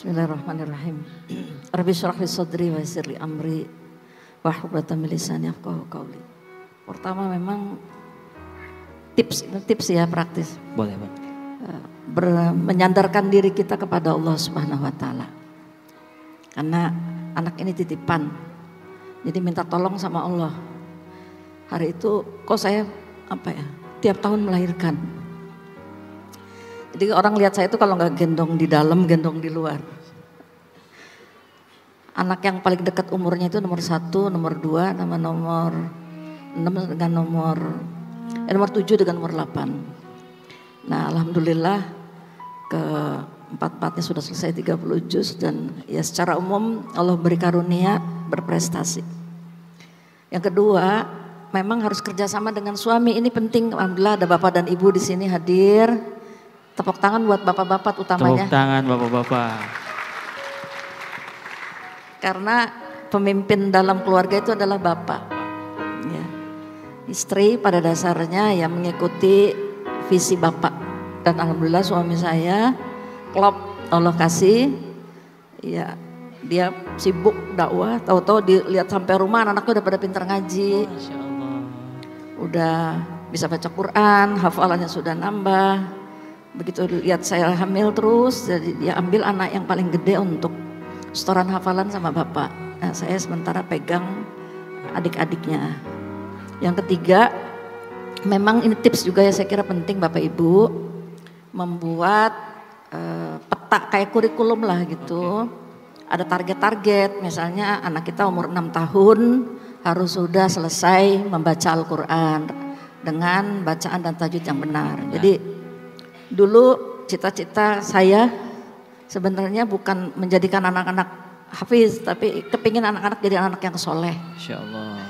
Bismillahirrahmanirrahim. Rabbi syrah li sadri wa yassir li amri wahlul 'uqdatam min lisani yafqahu qawli. Pertama memang tips ya praktis. Boleh, Bang. Menyandarkan diri kita kepada Allah Subhanahu wa taala. Karena anak ini titipan. Jadi minta tolong sama Allah. Hari itu kok saya tiap tahun melahirkan. Jadi orang lihat saya itu kalau nggak gendong di dalam, gendong di luar. Anak yang paling dekat umurnya itu nomor 1, nomor 2, nama nomor 6 dengan nomor 7 dengan nomor 8. Nah alhamdulillah keempat-empatnya sudah selesai 30 juz dan ya secara umum Allah beri karunia berprestasi. Yang kedua, memang harus kerjasama dengan suami, ini penting. Alhamdulillah ada bapak dan ibu di sini hadir. Tepuk tangan buat bapak-bapak utamanya. Tepuk tangan bapak-bapak. Karena pemimpin dalam keluarga itu adalah bapak. Ya. Istri pada dasarnya yang mengikuti visi bapak. Dan alhamdulillah suami saya klop Allah kasih. Ya, dia sibuk dakwah, tahu-tahu dilihat sampai rumah anak-anaknya udah pada pintar ngaji. Masya Allah. Udah bisa baca Quran, hafalannya sudah nambah. Begitu lihat saya hamil terus, jadi dia ambil anak yang paling gede untuk setoran hafalan sama bapak. Nah, saya sementara pegang adik-adiknya. Yang ketiga, memang ini tips juga ya saya kira penting Bapak Ibu, membuat peta kayak kurikulum lah gitu. Ada target-target, misalnya anak kita umur 6 tahun harus sudah selesai membaca Al-Quran dengan bacaan dan tajwid yang benar. Jadi dulu cita-cita saya sebenarnya bukan menjadikan anak-anak hafiz, tapi kepingin anak-anak jadi anak yang soleh. Insya Allah.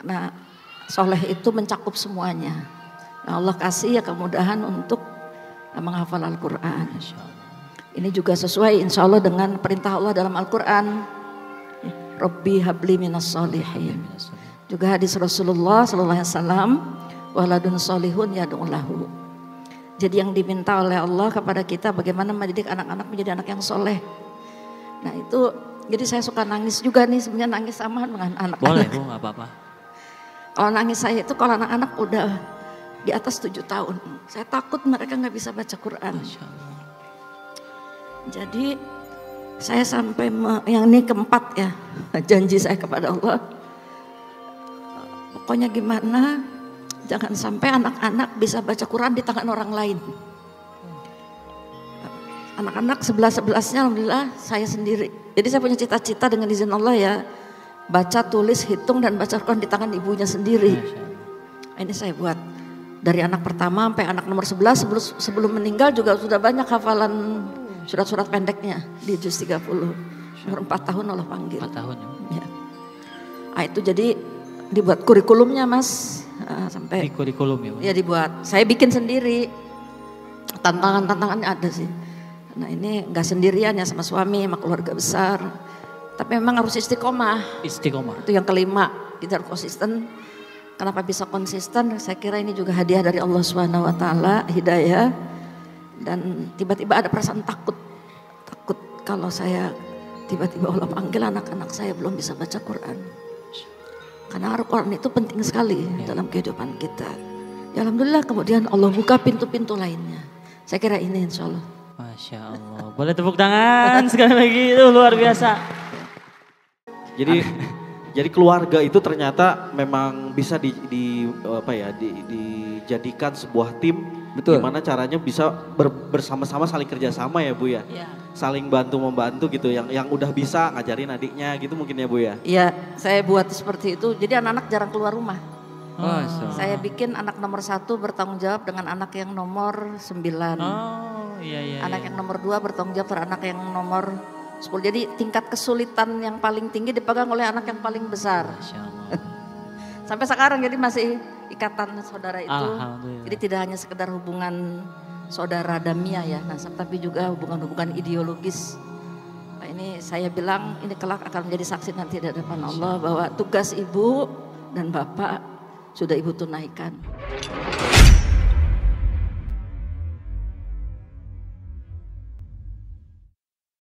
Nah, soleh itu mencakup semuanya. Nah, Allah kasih ya kemudahan untuk menghafal Al-Quran. Ini juga sesuai insya Allah dengan perintah Allah dalam Al-Quran. Rabbi habli minas solihin. Juga hadis Rasulullah SAW, waladun solihun yad'ulahu. Jadi yang diminta oleh Allah kepada kita bagaimana mendidik anak-anak menjadi anak yang soleh. Nah itu, jadi saya suka nangis juga nih, sebenarnya nangis sama dengan anak-anak. Boleh Bu, gak apa-apa. Kalau nangis saya itu kalau anak-anak udah di atas 7 tahun, saya takut mereka gak bisa baca Quran. Masya Allah. Jadi saya sampai yang ini keempat ya, janji saya kepada Allah. Pokoknya gimana, jangan sampai anak-anak bisa baca Quran di tangan orang lain. Anak-anak 11-11-nya alhamdulillah saya sendiri. Jadi saya punya cita-cita dengan izin Allah ya, baca, tulis, hitung dan baca Quran di tangan ibunya sendiri. Ini saya buat dari anak pertama sampai anak nomor 11 sebelum meninggal juga sudah banyak hafalan surat-surat pendeknya di juz 30. Umur 4 tahun Allah panggil. 4 tahun ya. Nah, itu jadi dibuat kurikulumnya Mas. Sampai di kurikulum ya Bang? Ya dibuat, saya bikin sendiri. Tantangannya ada sih. Nah ini gak sendirian ya sama suami, sama keluarga besar. Tapi memang harus istiqomah. Istiqomah. Itu yang kelima, kita harus konsisten. Kenapa bisa konsisten? Saya kira ini juga hadiah dari Allah Subhanahu wa taala, hidayah. Dan tiba-tiba ada perasaan takut kalau saya tiba-tiba Allah panggil anak-anak saya belum bisa baca Quran. Karena Al-Quran itu penting sekali dalam kehidupan kita. Ya alhamdulillah kemudian Allah buka pintu-pintu lainnya. Saya kira ini insya Allah. Masya Allah. Boleh tepuk tangan sekali lagi, itu luar biasa. Jadi keluarga itu ternyata memang bisa dijadikan sebuah tim. Betul. Gimana caranya bisa bersama-sama saling kerjasama ya Bu ya. Ya. Saling bantu-membantu gitu, yang udah bisa ngajarin adiknya gitu mungkin ya Bu ya. Iya, saya buat seperti itu. Jadi anak-anak jarang keluar rumah. Saya Oh. bikin anak nomor 1 bertanggung jawab dengan anak yang nomor 9. Oh iya. Anak yang nomor 2 bertanggung jawab terhadap anak yang nomor 10. Jadi tingkat kesulitan yang paling tinggi dipegang oleh anak yang paling besar. Masya Allah. Sampai sekarang jadi masih ikatan saudara itu. Alhamdulillah. Jadi tidak hanya sekedar hubungan saudara damia ya, nah, tapi juga hubungan-hubungan ideologis. Nah, ini saya bilang ini kelak akan menjadi saksi nanti di hadapan Allah bahwa tugas ibu dan bapak sudah ibu tunaikan.